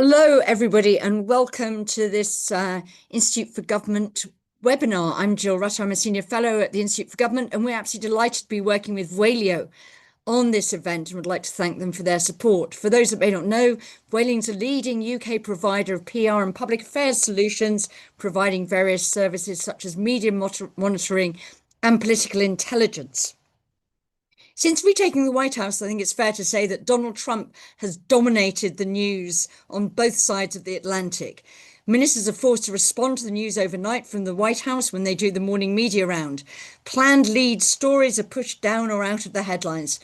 Hello, everybody, and welcome to this Institute for Government webinar. I'm Jill Rutter. I'm a senior fellow at the Institute for Government, and we're absolutely delighted to be working with Vuelio on this event and would like to thank them for their support. For those that may not know, Vuelio is a leading UK provider of PR and public affairs solutions, providing various services such as media monitoring and political intelligence. Since retaking the White House, I think it's fair to say that Donald Trump has dominated the news on both sides of the Atlantic. Ministers are forced to respond to the news overnight from the White House when they do the morning media round. Planned lead stories are pushed down or out of the headlines.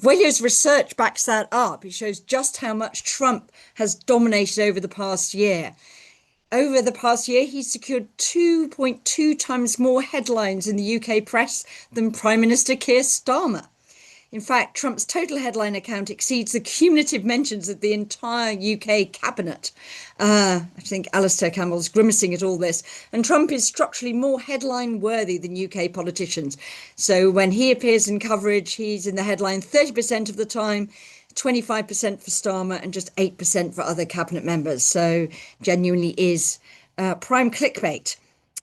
Vuelio's research backs that up. It shows just how much Trump has dominated over the past year. Over the past year, he's secured 2.2 times more headlines in the UK press than Prime Minister Keir Starmer. In fact, Trump's total headline account exceeds the cumulative mentions of the entire UK cabinet. I think Alastair Campbell's grimacing at all this. And Trump is structurally more headline worthy than UK politicians. So when he appears in coverage, he's in the headline 30% of the time, 25% for Starmer and just 8% for other cabinet members. So genuinely is prime clickbait.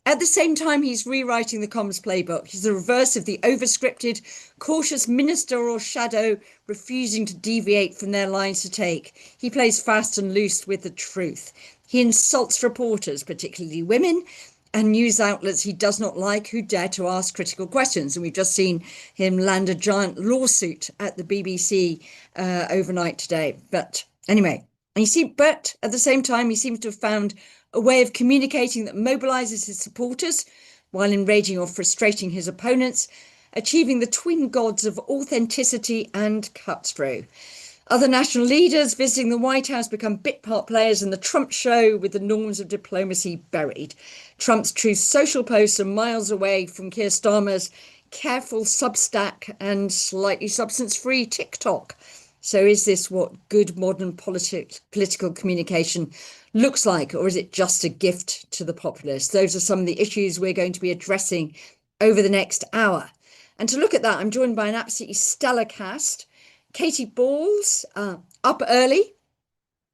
At the same time, he's rewriting the comms playbook. He's the reverse of the overscripted, cautious minister or shadow refusing to deviate from their lines to take. He plays fast and loose with the truth. He insults reporters, particularly women, and news outlets he does not like who dare to ask critical questions. And we've just seen him land a giant lawsuit at the BBC overnight today. But anyway, but at the same time, he seems to have found a way of communicating that mobilizes his supporters while enraging or frustrating his opponents, achieving the twin gods of authenticity and cut-through. Other national leaders visiting the White House become bit part players in the Trump show with the norms of diplomacy buried. Trump's Truth Social posts are miles away from Keir Starmer's careful Substack and slightly substance-free TikTok. So is this what good modern political communication looks like, or is it just a gift to the populace? Those are some of the issues we're going to be addressing over the next hour. And to look at that, I'm joined by an absolutely stellar cast. Katy Balls, up early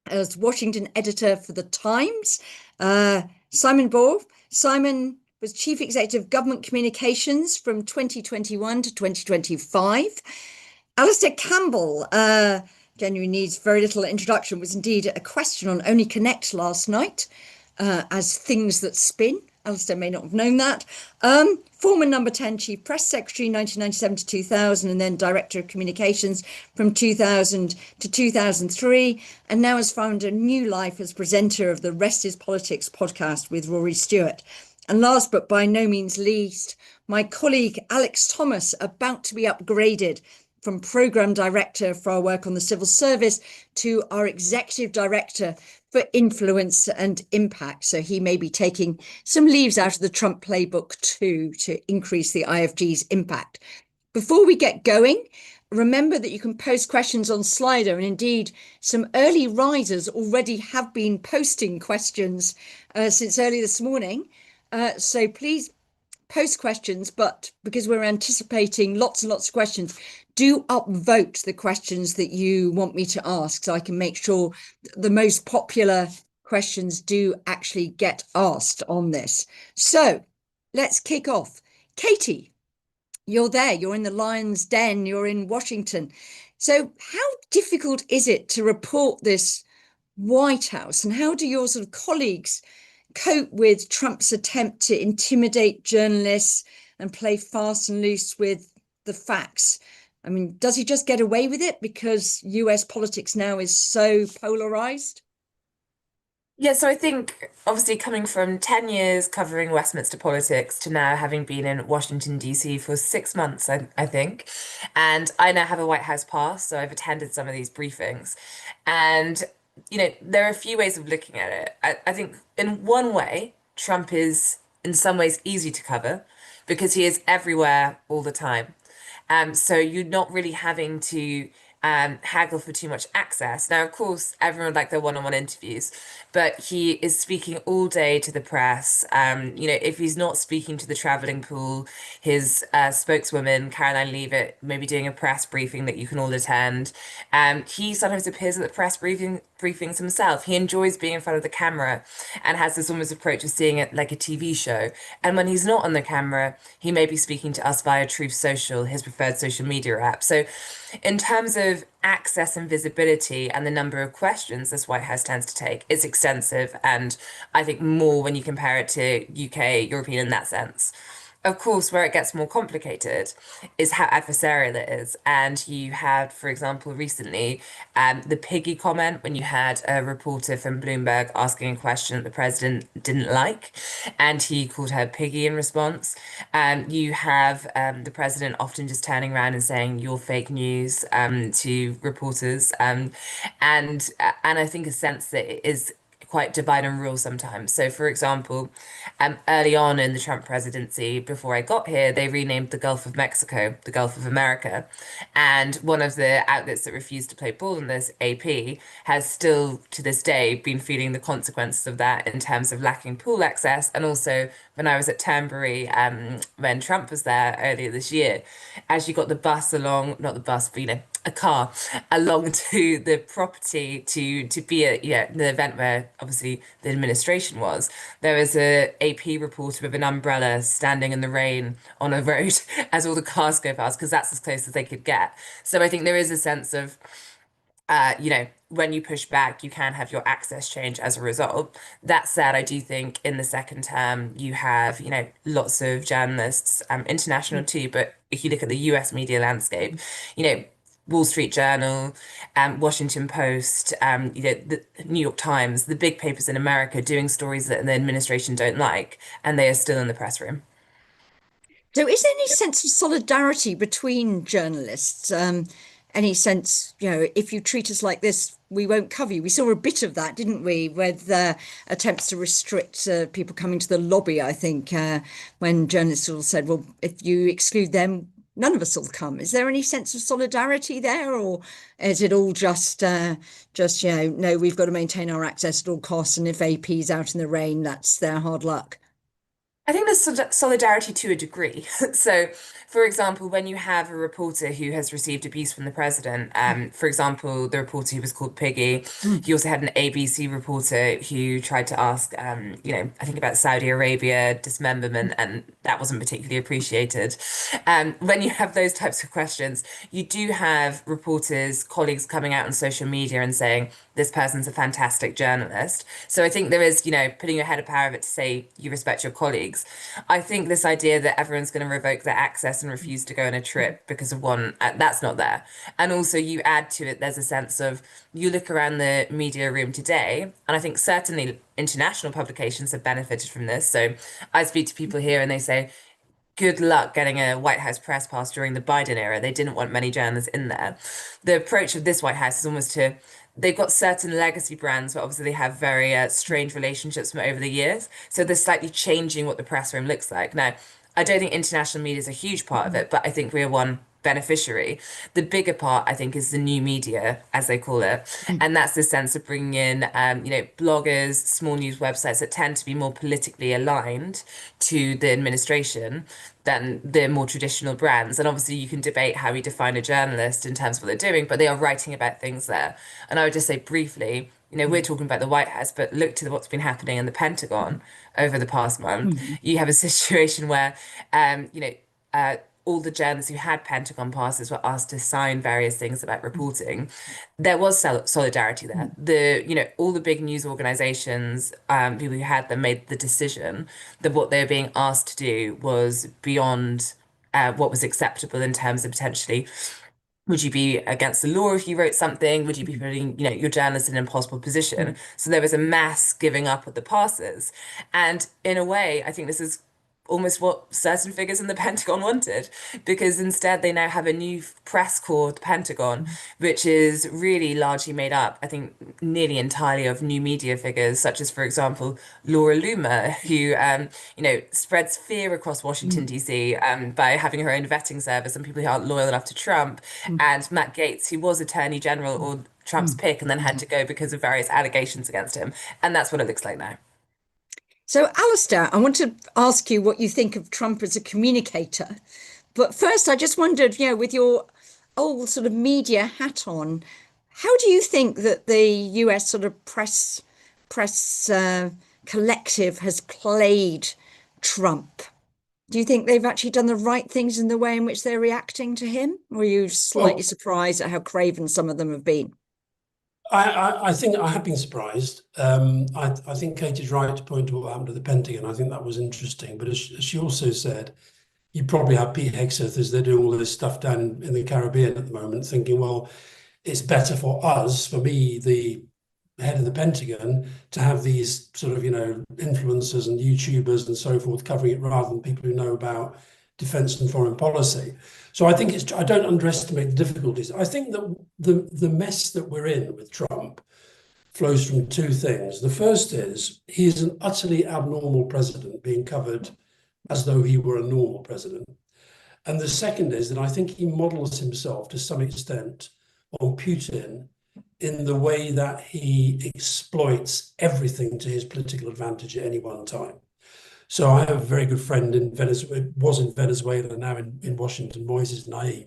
as Washington editor for The Times. Simon Ball. Simon was Chief Executive of Government Communications from 2021 to 2025. Alastair Campbell, genuinely needs very little introduction, was indeed a question on Only Connect last night, as things that spin. Alastair may not have known that. Former number 10 Chief Press Secretary, 1997 to 2000, and then Director of Communications from 2000 to 2003, and now has found a new life as presenter of the Rest is Politics podcast with Rory Stewart. And last but by no means least, my colleague Alex Thomas, about to be upgraded from Programme Director for our work on the civil service to our Executive Director for Influence and Impact. So he may be taking some leaves out of the Trump playbook too to increase the IFG's impact. Before we get going, remember that you can post questions on Slido, and indeed some early risers already have been posting questions since early this morning. So please post questions, but because we're anticipating lots and lots of questions, do upvote the questions that you want me to ask so I can make sure the most popular questions do actually get asked on this. So let's kick off. Katy, you're there, you're in the lion's den, you're in Washington. So how difficult is it to report this White House, and how do your sort of colleagues cope with Trump's attempt to intimidate journalists and play fast and loose with the facts? I mean, does he just get away with it because US politics now is so polarized? Yeah, so I think obviously coming from 10 years covering Westminster politics to now having been in Washington, D.C. for 6 months, I think. And I now have a White House pass, so I've attended some of these briefings. And, there are a few ways of looking at it. I think in one way, Trump is in some ways easy to cover because he is everywhere all the time. So you're not really having to haggle for too much access. Now, of course, everyone would like their one-on-one interviews, but he is speaking all day to the press. If he's not speaking to the traveling pool, his spokeswoman, Caroline Leavitt, maybe doing a press briefing that you can all attend. He sometimes appears at the briefings himself. He enjoys being in front of the camera and has this almost approach of seeing it like a TV show. And when he's not on the camera, he may be speaking to us via Truth Social, his preferred social media app. So, in terms of access and visibility and the number of questions this White House tends to take, it's extensive. And I think more when you compare it to UK, European in that sense. Of course, where it gets more complicated is how adversarial it is. And you had, for example, recently, the piggy comment when you had a reporter from Bloomberg asking a question that the president didn't like, and he called her piggy in response. You have the president often just turning around and saying "you're fake news" to reporters, and I think a sense that it is quite divide and rule sometimes. So, for example, early on in the Trump presidency, before I got here, they renamed the Gulf of Mexico the Gulf of America. And one of the outlets that refused to play ball in this, AP, has still to this day been feeling the consequences of that in terms of lacking pool access. And also, when I was at Turnberry, when Trump was there earlier this year, as you got the bus along, not the bus, but a car along to the property to be at the event where obviously the administration was, there was a AP reporter with an umbrella standing in the rain on a road as all the cars go past because that's as close as they could get. So I think there is a sense of when you push back, you can have your access change as a result. That said, I do think in the second term, you have, lots of journalists, international too, but if you look at the US media landscape, Wall Street Journal, Washington Post, the New York Times, the big papers in America doing stories that the administration don't like, and they are still in the press room. So, is there any sense of solidarity between journalists? Any sense, if you treat us like this, we won't cover you? We saw a bit of that, didn't we, with attempts to restrict people coming to the lobby, I think, when journalists all said, well, if you exclude them, none of us will come. Is there any sense of solidarity there, or is it all just no, we've got to maintain our access at all costs, and if AP's out in the rain, that's their hard luck? I think there's solidarity to a degree. So, for example, when you have a reporter who has received abuse from the president, for example, the reporter who was called Piggy, Mm, he also had an ABC reporter who tried to ask, I think about Saudi Arabia dismemberment, and that wasn't particularly appreciated. When you have those types of questions, you do have reporters, colleagues coming out on social media and saying, this person's a fantastic journalist. So I think there is, putting your head of power of it to say you respect your colleagues. I think this idea that everyone's going to revoke their access and refuse to go on a trip because of one, that's not there. And also you add to it, there's a sense of you look around the media room today, and I think certainly international publications have benefited from this. So I speak to people here and they say, good luck getting a White House press pass during the Biden era. They didn't want many journalists in there. The approach of this White House is almost to, they've got certain legacy brands, but obviously they have very strange relationships from over the years. So they're slightly changing what the press room looks like. Now, I don't think international media is a huge part of it, but I think we are one beneficiary. The bigger part, I think, is the new media, as they call it. mm, And that's the sense of bringing in, bloggers, small news websites that tend to be more politically aligned to the administration than the more traditional brands. And obviously, you can debate how we define a journalist in terms of what they're doing, but they are writing about things there. And I would just say briefly, we're talking about the White House, but look to what's been happening in the Pentagon over the past month. mm, You have a situation where, all the journalists who had Pentagon passes were asked to sign various things about reporting. There was solidarity there. mm, All the big news organizations, people who had them made the decision that what they were being asked to do was beyond what was acceptable in terms of potentially would you be against the law if you wrote something? Would you be mm, putting, your journalist in an impossible position? mm. So there was a mass giving up of the passes. And in a way, I think this is almost what certain figures in the Pentagon wanted, because instead they now have a new press corps, the Pentagon, which is really largely made up, I think, nearly entirely of new media figures, such as, for example, Laura Loomer, who, spreads fear across Washington, Mm, D.C. By having her own vetting service and people who aren't loyal enough to Trump, mm, and Matt Gaetz, who was Attorney General or Trump's mm. pick and then had to go because of various allegations against him. And that's what it looks like now. So, Alistair, I want to ask you what you think of Trump as a communicator. But first, I just wondered, with your old sort of media hat on, How do you think that the US sort of press collective has played Trump? Do you think they've actually done the right things in the way in which they're reacting to him? Or are you slightly Well, surprised at how craven some of them have been? I think I have been surprised. I think Katie's right to point to what happened to the Pentagon. I think that was interesting. But as she also said, you probably have Pete Hegseth as they're doing all this stuff down in the Caribbean at the moment, thinking, well, it's better for us, for me, the head of the Pentagon, to have these sort of, influencers and YouTubers and so forth covering it rather than people who know about defense and foreign policy. So I think I don't underestimate the difficulties. I think that the mess that we're in with Trump flows from two things. The first is he is an utterly abnormal president being covered as though he were a normal president. And the second is that I think he models himself to some extent on Putin in the way that he exploits everything to his political advantage at any one time. So I have a very good friend in Venezuela, was in Venezuela, now in Washington, Moises Naim,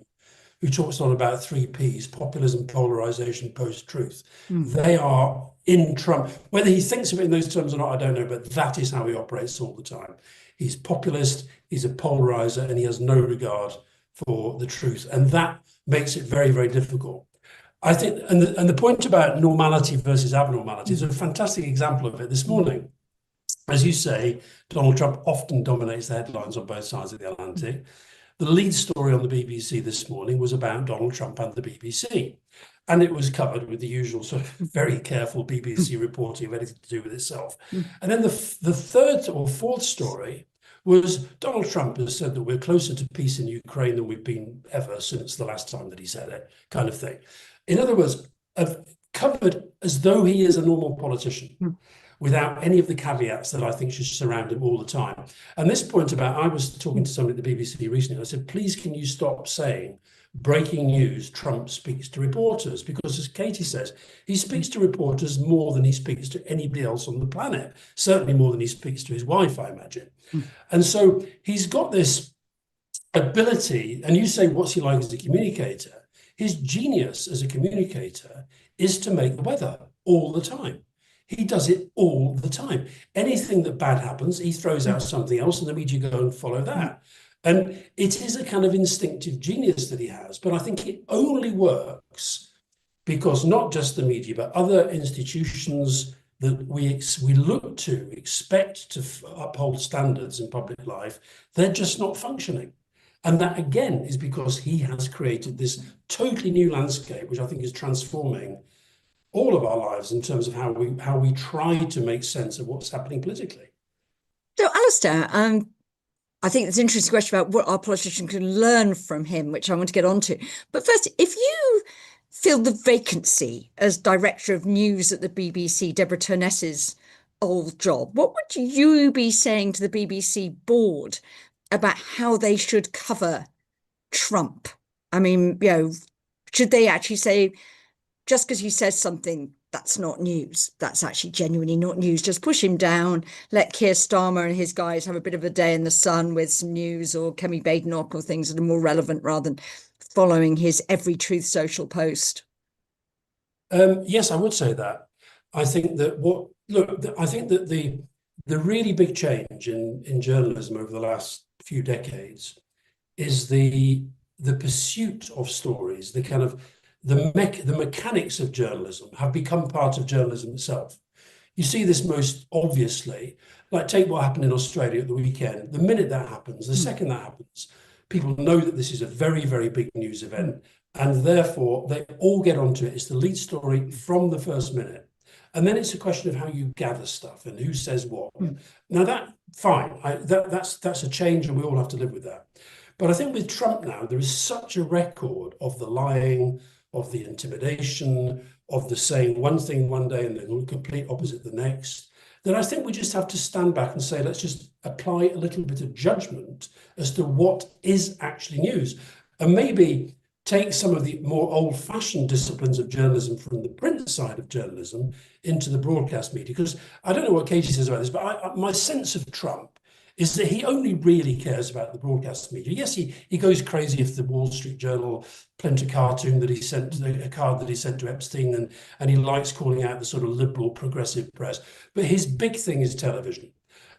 who talks a lot about three Ps: populism, polarization, post-truth. They are in Trump. Whether he thinks of it in those terms or not, I don't know, but that is how he operates all the time. He's populist, he's a polarizer, and he has no regard for the truth. And that makes it very, very difficult. I think, and the point about normality versus abnormality is a fantastic example of it this morning. As you say, Donald Trump often dominates the headlines on both sides of the Atlantic. The lead story on the BBC this morning was about Donald Trump and the BBC. And it was covered with the usual sort of very careful BBC reporting of anything to do with itself. And then the third or fourth story was Donald Trump has said that we're closer to peace in Ukraine than we've been ever since the last time that he said it, kind of thing. In other words, covered as though he is a normal politician, without any of the caveats that I think should surround him all the time. And this point about, I was talking to somebody at the BBC recently, I said, please can you stop saying breaking news, Trump speaks to reporters? Because as Katy says, he speaks to reporters more than he speaks to anybody else on the planet, certainly more than he speaks to his wife, I imagine. And so he's got this ability, and you say, what's he like as a communicator? His genius as a communicator is to make the weather all the time. He does it all the time. Anything that bad happens, he throws out something else and the media go and follow that. And it is a kind of instinctive genius that he has, but I think it only works because not just the media, but other institutions that we look to, expect to uphold standards in public life, they're just not functioning. And that, again, is because he has created this totally new landscape, which I think is transforming all of our lives in terms of how we try to make sense of what's happening politically. So, Alistair, I think there's an interesting question about what our politicians can learn from him, which I want to get onto. But first, if you fill the vacancy as director of news at the BBC, Deborah Turness's old job, what would you be saying to the BBC board about how they should cover Trump? I mean, should they actually say, just because he says something, that's not news. That's actually genuinely not news. Just push him down. Let Keir Starmer and his guys have a bit of a day in the sun with some news, or Kemi Badenoch, or things that are more relevant rather than following his every truth social post. Yes, I would say that. I think that I think that the really big change in journalism over the last few decades is the pursuit of stories, the kind of the mechanics of journalism have become part of journalism itself. You see this most obviously, like take what happened in Australia at the weekend. The minute that happens, the second that happens, people know that this is a very, very big news event, and therefore they all get onto it. It's the lead story from the first minute. And then it's a question of how you gather stuff and who says what. Now that, fine, that's a change and we all have to live with that. But I think with Trump now, there is such a record of the lying, of the intimidation, of the saying one thing one day and the complete opposite the next, that I think we just have to stand back and say, let's just apply a little bit of judgment as to what is actually news. And maybe take some of the more old-fashioned disciplines of journalism from the print side of journalism into the broadcast media. Because I don't know what Katy says about this, but my sense of Trump is that he only really cares about the broadcast media. Yes, he goes crazy if the Wall Street Journal print a cartoon that he sent, a card that he sent to Epstein, and he likes calling out the sort of liberal progressive press. But his big thing is television.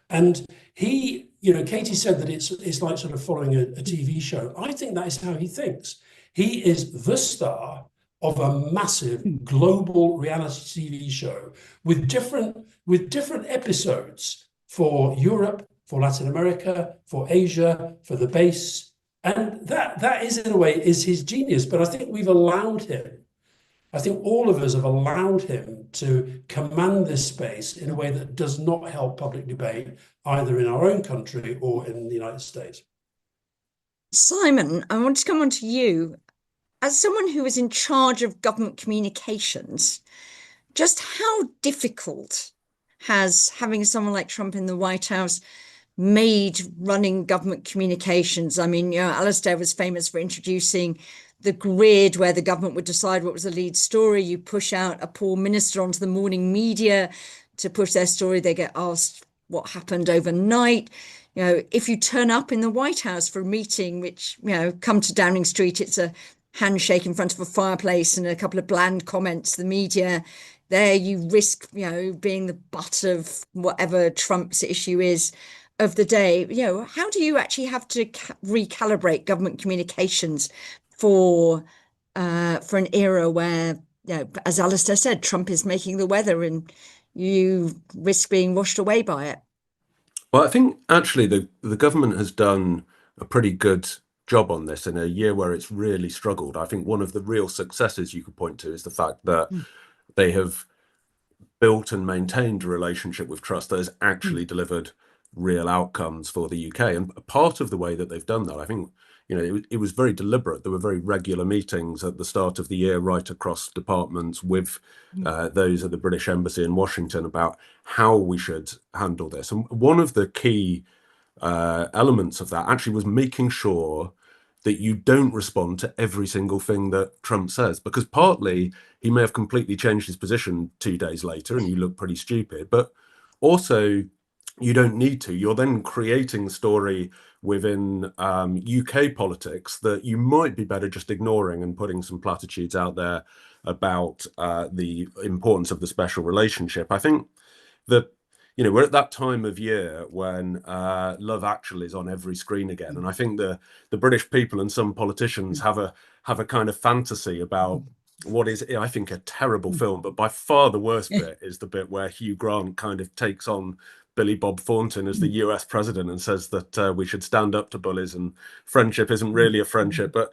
And he, Katy said that it's like sort of following a TV show. I think that is how he thinks. He is the star of a massive global reality TV show with different episodes for Europe, for Latin America, for Asia, for the base. And that is, in a way, is his genius. But I think we've allowed him, I think all of us have allowed him to command this space in a way that does not help public debate, either in our own country or in the United States. Simon, I want to come on to you. As someone who is in charge of government communications, just how difficult has having someone like Trump in the White House made running government communications? I mean, Alistair was famous for introducing the grid where the government would decide what was the lead story. You push out a poor minister onto the morning media to push their story. They get asked what happened overnight. If you turn up in the White House for a meeting, which, come to Downing Street, it's a handshake in front of a fireplace and a couple of bland comments to the media. There you risk, being the butt of whatever Trump's issue is of the day. How do you actually have to recalibrate government communications for an era where, as Alistair said, Trump is making the weather and you risk being washed away by it? Well, I think actually the government has done a pretty good job on this in a year where it's really struggled. I think one of the real successes you could point to is the fact that they have built and maintained a relationship with trust that has actually delivered real outcomes for the UK. And part of the way that they've done that, I think, it was very deliberate. There were very regular meetings at the start of the year right across departments with those at the British Embassy in Washington about how we should handle this. And one of the key elements of that actually was making sure that you don't respond to every single thing that Trump says, because partly he may have completely changed his position 2 days later and you look pretty stupid, but also you don't need to. You're then creating a story within UK politics that you might be better just ignoring and putting some platitudes out there about the importance of the special relationship. I think that we're at that time of year when Love Actually is on every screen again, and I think the British people and some politicians have a kind of fantasy about what is, I think, a terrible film, but by far the worst bit is the bit where Hugh Grant kind of takes on Billy Bob Thornton as the US president and says that we should stand up to bullies and friendship isn't really a friendship. But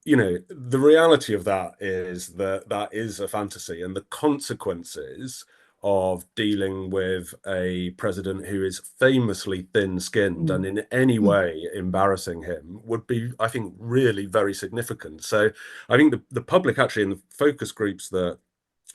the reality of that is that is a fantasy, and the consequences of dealing with a president who is famously thin-skinned and in any way embarrassing him would be, I think, really very significant. So I think the public actually in the focus groups that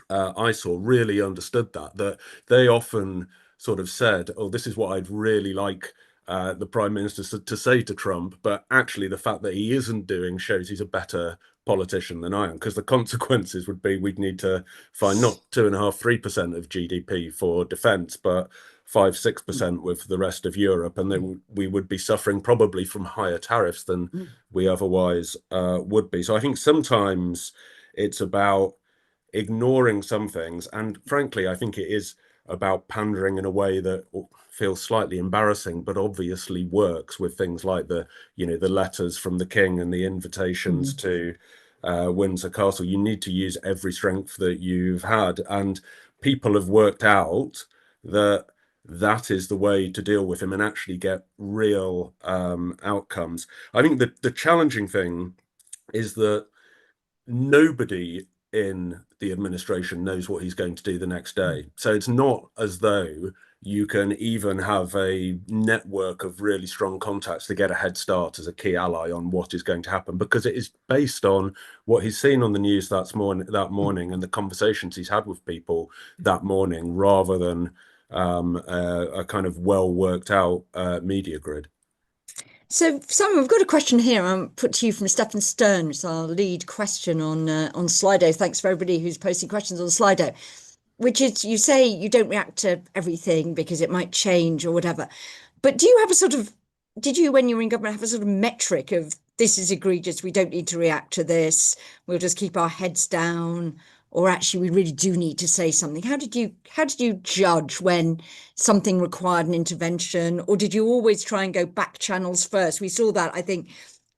I saw really understood that they often sort of said, oh, this is what I'd really like the Prime Minister to say to Trump, but actually the fact that he isn't doing shows he's a better politician than I am, because the consequences would be we'd need to find not 2.5–3% of GDP for defense, but 5–6% with the rest of Europe, and then we would be suffering probably from higher tariffs than we otherwise would be. So I think sometimes it's about ignoring some things, and frankly I think it is about pandering in a way that feels slightly embarrassing but obviously works, with things like the letters from the King and the invitations to Windsor Castle. You need to use every strength that you've had, and people have worked out that is the way to deal with him and actually get real outcomes. I think that the challenging thing is that nobody in the administration knows what he's going to do the next day. So it's not as though you can even have a network of really strong contacts to get a head start as a key ally on what is going to happen, because it is based on what he's seen on the news that morning and the conversations he's had with people that morning, rather than a kind of well worked out media grid. So, Simon, we've got a question here I'll put to you from Stefan Stern. It's our lead question on Slido. Thanks for everybody who's posting questions on Slido, which is, you say you don't react to everything because it might change or whatever. But do you have a sort of, did you, when you were in government, have a sort of metric of this is egregious, we don't need to react to this, we'll just keep our heads down, or actually we really do need to say something? How did you judge when something required an intervention, or did you always try and go back channels first? We saw that, I think,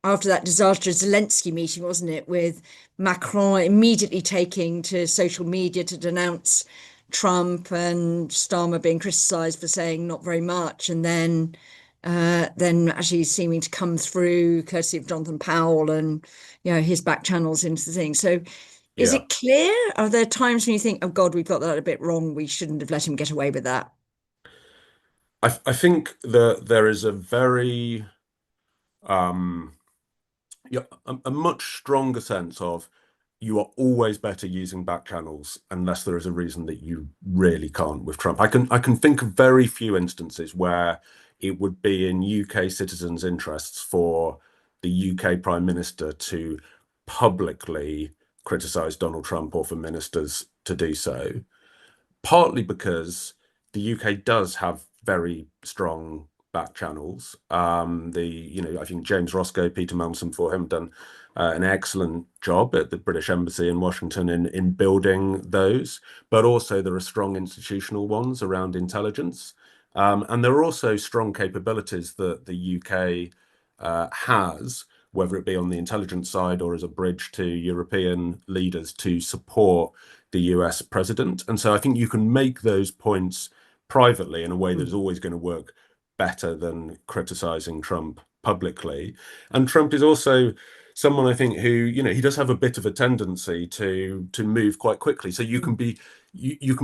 after that disastrous Zelensky meeting, wasn't it, with Macron immediately taking to social media to denounce Trump, and Starmer being criticised for saying not very much, and then actually seeming to come through, courtesy of Jonathan Powell and his back channels into the thing. So, is Yeah. it clear? Are there times when you think, oh God, we've got that a bit wrong, we shouldn't have let him get away with that? I think that there is a very yeah, a much stronger sense of you are always better using back channels unless there is a reason that you really can't with Trump. I can think of very few instances where it would be in UK citizens' interests for the UK Prime Minister to publicly criticize Donald Trump or for ministers to do so, partly because the UK does have very strong back channels. I think James Roscoe, Peter Manson for him done an excellent job at the British Embassy in Washington in building those, but also there are strong institutional ones around intelligence. And there are also strong capabilities that the UK has, whether it be on the intelligence side or as a bridge to European leaders to support the US president. And so I think you can make those points privately in a way that is always going to work better than criticizing Trump publicly. And Trump is also someone, I think, who, he does have a bit of a tendency to move quite quickly. So you can be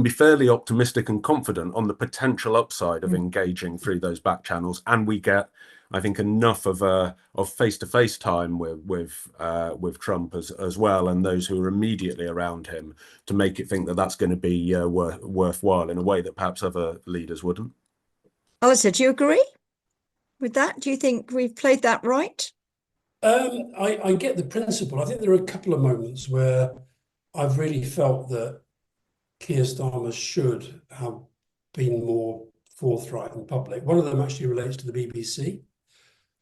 fairly optimistic and confident on the potential upside of engaging through those back channels. And we get, I think, enough of face-to-face time with Trump as well, and those who are immediately around him, to make it think that that's going to be worthwhile in a way that perhaps other leaders wouldn't. Alistair, do you agree with that? Do you think we've played that right? I get the principle. I think there are a couple of moments where I've really felt that Keir Starmer should have been more forthright in public. One of them actually relates to the BBC.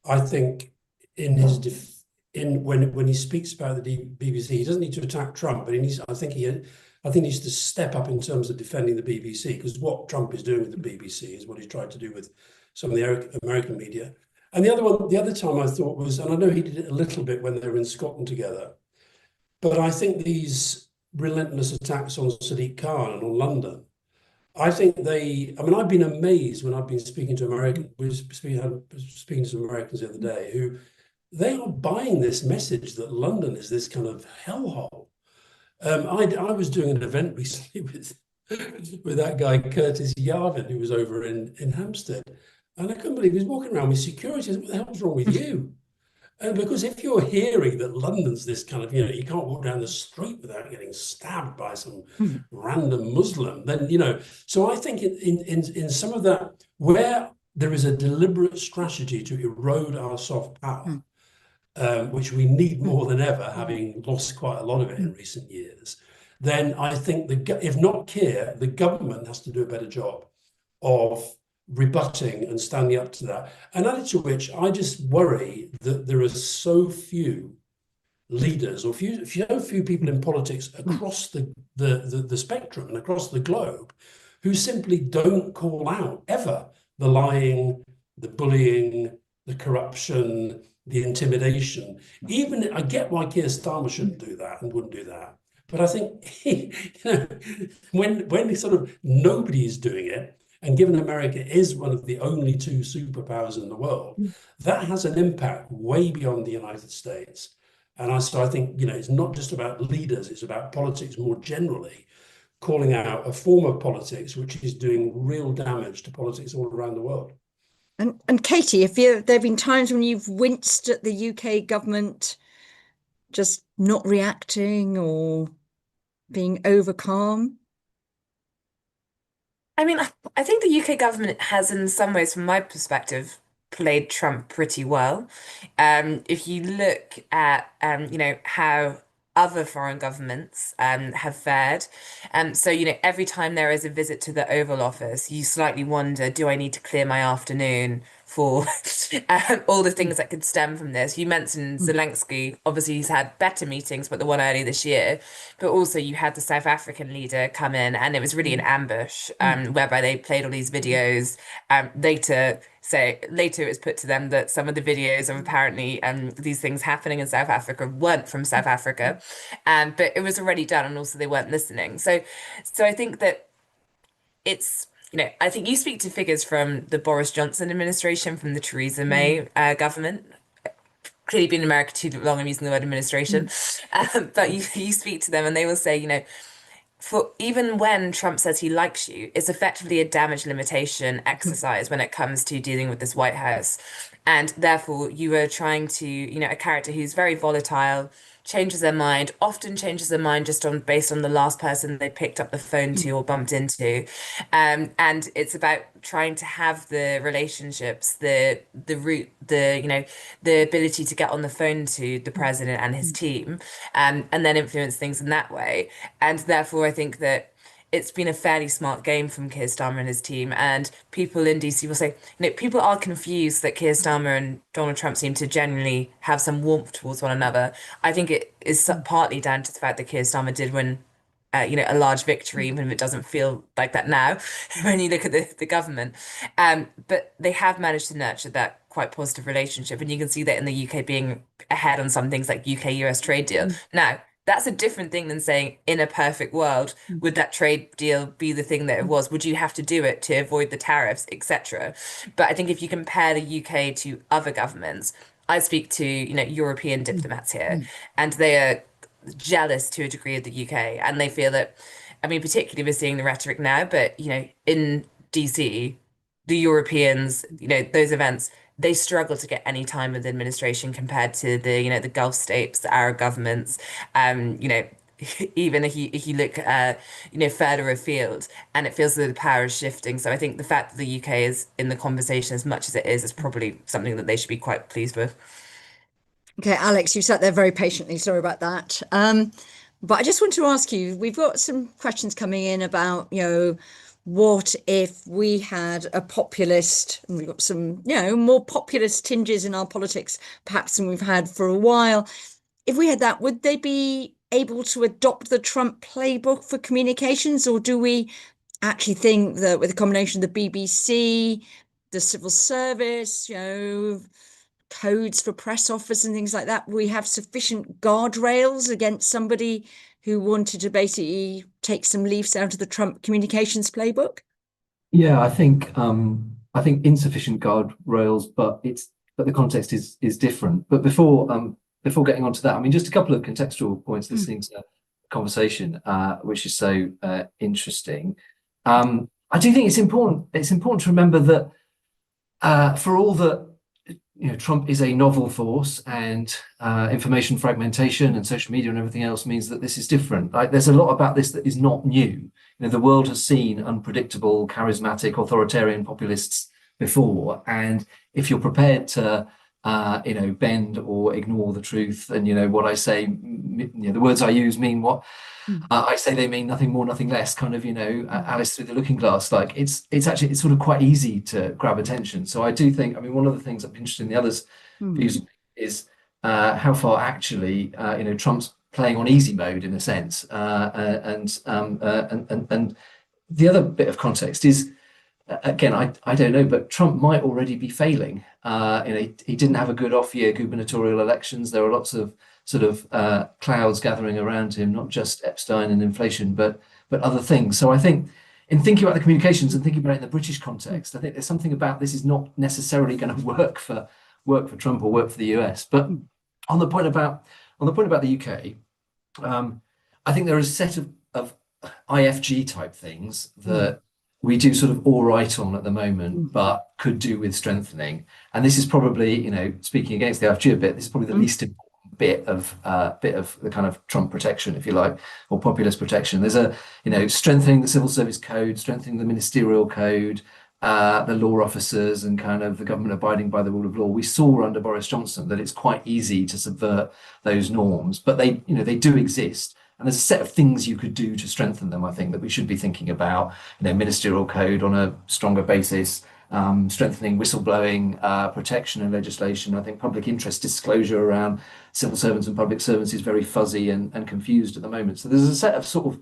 I think in his when he speaks about the BBC, he doesn't need to attack Trump, but I think he needs to step up in terms of defending the BBC, because what Trump is doing with the BBC is what he's tried to do with some of the American media. And the other time I thought was, and I know he did it a little bit when they were in Scotland together, but I think these relentless attacks on Sadiq Khan and on London, I've been amazed when I've been speaking to speaking to some Americans the other day, who they are buying this message that London is this kind of hellhole. I was doing an event recently with that guy Curtis Yarvin, who was over in Hampstead, and I couldn't believe he was walking around with security. I said, what the hell's wrong with you? Because if you're hearing that London's this kind of, you can't walk down the street without getting stabbed by some random Muslim, then, so I think in some of that, where there is a deliberate strategy to erode our soft power, which we need more than ever, having lost quite a lot of it in recent years, then I think if not Keir, the government has to do a better job of rebutting and standing up to that. And added to which, I just worry that there are so few leaders or so few people in politics across the spectrum and across the globe who simply don't call out ever the lying, the bullying, the corruption, the intimidation. Even I get why Keir Starmer shouldn't do that and wouldn't do that. But I think when sort of nobody is doing it, and given America is one of the only two superpowers in the world, that has an impact way beyond the United States. And so I think, it's not just about leaders, it's about politics more generally, calling out a form of politics which is doing real damage to politics all around the world. And Katy, there have been times when you've winced at the UK government just not reacting or being over calm? I mean, I think the UK government has, in some ways, from my perspective, played Trump pretty well. If you look at, how other foreign governments have fared. So, every time there is a visit to the Oval Office, you slightly wonder, do I need to clear my afternoon for all the things that could stem from this? You mentioned Zelensky. Obviously, he's had better meetings, but the one earlier this year. But also, you had the South African leader come in, and it was really an ambush, whereby they played all these videos. Later it was put to them that some of the videos of apparently these things happening in South Africa weren't from South Africa, but it was already done, and also they weren't listening. So I think that it's, I think you speak to figures from the Boris Johnson administration, from the Theresa May government. Clearly been in America too long, I'm using the word administration. But you speak to them and they will say, for even when Trump says he likes you, it's effectively a damage limitation exercise when it comes to dealing with this White House. And therefore, you are trying to, a character who's very volatile, often changes their mind just based on the last person they picked up the phone to or bumped into. And it's about trying to have the relationships, the ability to get on the phone to the president and his team, and then influence things in that way. And therefore, I think that it's been a fairly smart game from Keir Starmer and his team. And people in DC will say, people are confused that Keir Starmer and Donald Trump seem to genuinely have some warmth towards one another. I think it is partly down to the fact that Keir Starmer did win, a large victory, even if it doesn't feel like that now when you look at the government. But they have managed to nurture that quite positive relationship. And you can see that in the UK being ahead on some things like UK-US trade deal. Now, that's a different thing than saying, in a perfect world, would that trade deal be the thing that it was? Would you have to do it to avoid the tariffs, etc.? But I think if you compare the UK to other governments, I speak to, European diplomats here, and they are jealous to a degree of the UK, and they feel that, particularly we're seeing the rhetoric now, but, in DC, the Europeans, those events, they struggle to get any time with the administration compared to the Gulf states, the Arab governments, even if you look further afield, and it feels that the power is shifting. So I think the fact that the UK is in the conversation as much as it is probably something that they should be quite pleased with. Okay, Alex, you sat there very patiently. Sorry about that. But I just want to ask you, we've got some questions coming in about, what if we had a populist, and we've got some, more populist tinges in our politics, perhaps than we've had for a while. If we had that, would they be able to adopt the Trump playbook for communications? Or do we actually think that with a combination of the BBC, the civil service, codes for press officers and things like that, we have sufficient guardrails against somebody who wanted to basically take some leaves out of the Trump communications playbook? Yeah, I think insufficient guardrails, but the context is different. But before getting onto that, just a couple of contextual points listening to the conversation, which is so interesting. I do think it's important to remember that for all that Trump is a novel force, and information fragmentation and social media and everything else means that this is different. There's a lot about this that is not new. The world has seen unpredictable, charismatic, authoritarian populists before, and if you're prepared to bend or ignore the truth, and what I say, the words I use mean what I say they mean, nothing more, nothing less, kind of, Alice through the looking glass. Like it's sort of quite easy to grab attention. So I do think, one of the things I'm interested in the others' views is how far actually, Trump's playing on easy mode in a sense. And the other bit of context is, again, I don't know, but Trump might already be failing. He didn't have a good off-year gubernatorial elections. There were lots of sort of clouds gathering around him, not just Epstein and inflation, but other things. So I think in thinking about the communications and thinking about it in the British context, I think there's something about this is not necessarily going to work for Trump or work for the US. But on the point about the UK, I think there is a set of IFG type things that we do sort of all right on at the moment, but could do with strengthening. And this is probably, speaking against the IFG a bit, this is probably the least important bit of the kind of Trump protection, if you like, or populist protection. There's strengthening the civil service code, strengthening the ministerial code, the law officers and kind of the government abiding by the rule of law. We saw under Boris Johnson that it's quite easy to subvert those norms, but they do exist. And there's a set of things you could do to strengthen them, I think, that we should be thinking about. Ministerial code on a stronger basis, strengthening whistleblowing protection and legislation. I think public interest disclosure around civil servants and public servants is very fuzzy and confused at the moment. So there's a set of sort of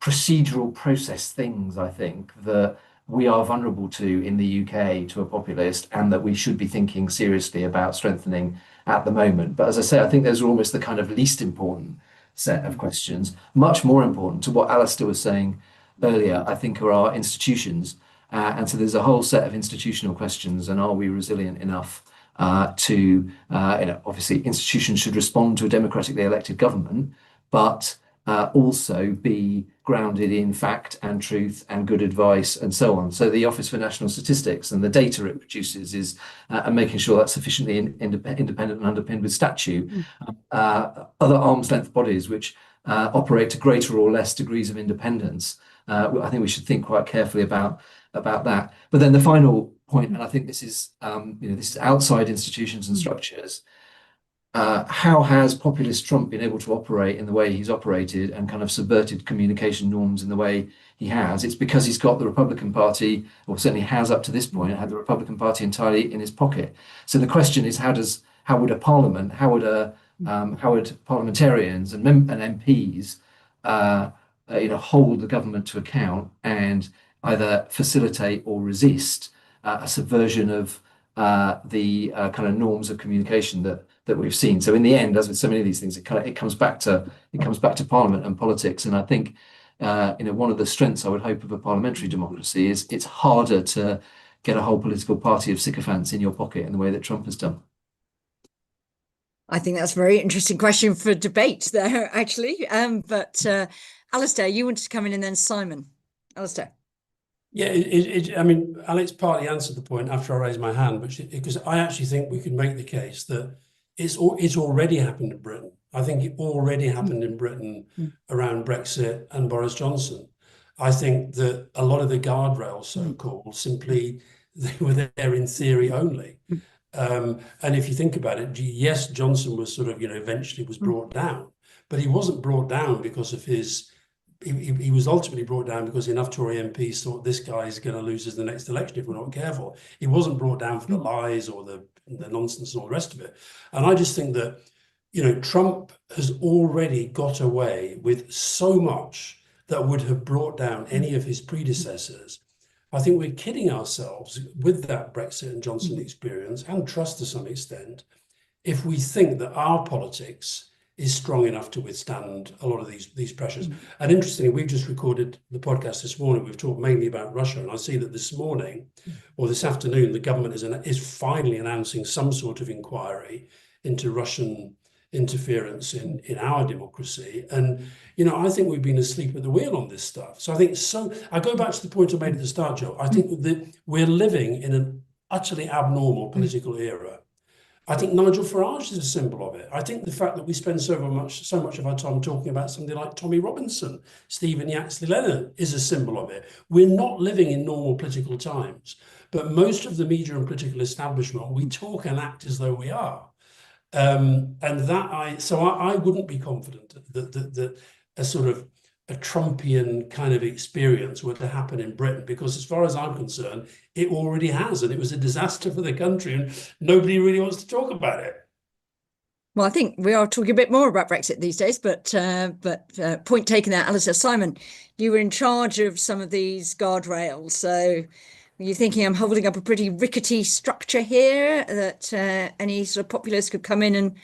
procedural process things, I think, that we are vulnerable to in the UK to a populist, and that we should be thinking seriously about strengthening at the moment. But as I say, I think those are almost the kind of least important set of questions. Much more important to what Alistair was saying earlier, I think, are our institutions. And so there's a whole set of institutional questions, and are we resilient enough to, obviously institutions should respond to a democratically elected government, but also be grounded in fact and truth and good advice and so on. So the Office for National Statistics and the data it produces is and making sure that's sufficiently independent and underpinned with statute. Other arm's length bodies which operate to greater or less degrees of independence. I think we should think quite carefully about that. But then the final point, and I think this is this is outside institutions and structures. How has populist Trump been able to operate in the way he's operated and kind of subverted communication norms in the way he has? It's because he's got the Republican Party, or certainly has up to this point, had the Republican Party entirely in his pocket. So the question is, how would parliamentarians and MPs hold the government to account and either facilitate or resist a subversion of the kind of norms of communication that we've seen. So in the end, as with so many of these things, it comes back to Parliament and politics. And I think one of the strengths I would hope of a parliamentary democracy is it's harder to get a whole political party of sycophants in your pocket in the way that Trump has done. I think that's a very interesting question for debate there, actually. But Alistair, you wanted to come in, and then Simon. Alistair. Yeah, I mean, Alex partly answered the point after I raised my hand, because I actually think we could make the case that it's already happened in Britain. I think it already happened in Britain around Brexit and Boris Johnson. I think that a lot of the guardrails, so-called, simply they were there in theory only. And if you think about it, yes, Johnson was sort of, eventually was brought down, but he wasn't brought down because of his. He was ultimately brought down because enough Tory MPs thought this guy is going to lose us the next election if we're not careful. He wasn't brought down for the lies or the nonsense and all the rest of it. And I just think that, Trump has already got away with so much that would have brought down any of his predecessors. I think we're kidding ourselves with that Brexit and Johnson experience, and trust to some extent, if we think that our politics is strong enough to withstand a lot of these pressures. And interestingly, we've just recorded the podcast this morning. We've talked mainly about Russia, and I see that this morning or this afternoon, the government is finally announcing some sort of inquiry into Russian interference in our democracy. And, I think we've been asleep at the wheel on this stuff. So I go back to the point I made at the start, Joe. I think that we're living in an utterly abnormal political era. I think Nigel Farage is a symbol of it. I think the fact that we spend so much of our time talking about somebody like Tommy Robinson, Stephen Yaxley Leonard is a symbol of it. We're not living in normal political times, but most of the media and political establishment, we talk and act as though we are. I wouldn't be confident that a sort of a Trumpian kind of experience were to happen in Britain, because as far as I'm concerned, it already has, and it was a disaster for the country, and nobody really wants to talk about it. Well, I think we are talking a bit more about Brexit these days, but point taken there, Alistair. Simon, you were in charge of some of these guardrails, so were you thinking I'm holding up a pretty rickety structure here that any sort of populist could come in